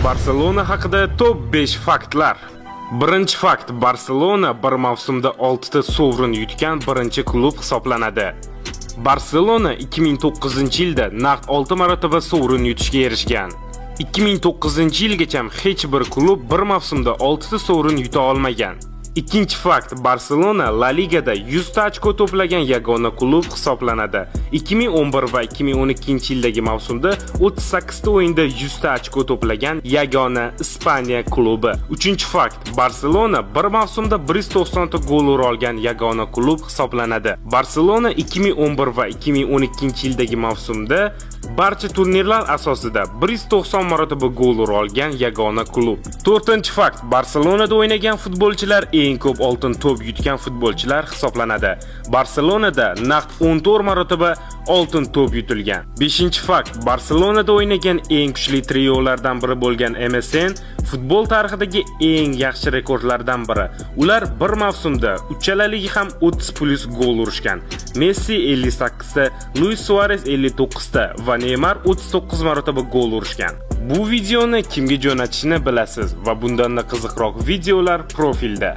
Barselona haqida top 5 faktlar. Birinchi fakt: Barselona bir mavsumda 6 ta sovrin yutgan birinchi klub hisoblanadi. Barselona 2009-yilda naqd 6 marotaba sovrin yutishga erishgan. 2009-yilgacha hech bir klub bir mavsumda 6 ta sovrin yuta olmagan. Ikkinchi fakt: Barselona La Ligada 100 ta ochko to'plagan yagona klub hisoblanadi. 2011 va 2012-yildagi mavsumda 38 ta o'yinda 100 ta ochko to'plagan yagona Ispaniya klubi. Uchinchi fakt: Barselona bir mavsumda 190 ta gol ura olgan yagona klub hisoblanadi. Barselona 2011 va 2012-yildagi mavsumda barcha turnirlar asosida 190 marotaba gol ura olgan yagona klub. To'rtinchi fakt: Barselonada o'ynagan futbolchilar eng ko'p oltin to'p yutgan futbolchilar hisoblanadi. Barselonada naqd 14 marotaba oltin to'p yutilgan. Beshinchi fakt: Barselonada o'ynagan eng kuchli triolardan biri bo'lgan MSN futbol tarixidagi eng yaxshi rekordlardan biri. Ular bir mavsumda uchalaligi ham 30+ gol urishgan. Messi 58 ta, Luis Suarez 59 ta va Neymar 39 marotaba gol urishgan. Bu videoni kimga jo'natishni bilasiz va bundan qiziqroq videolar profilda.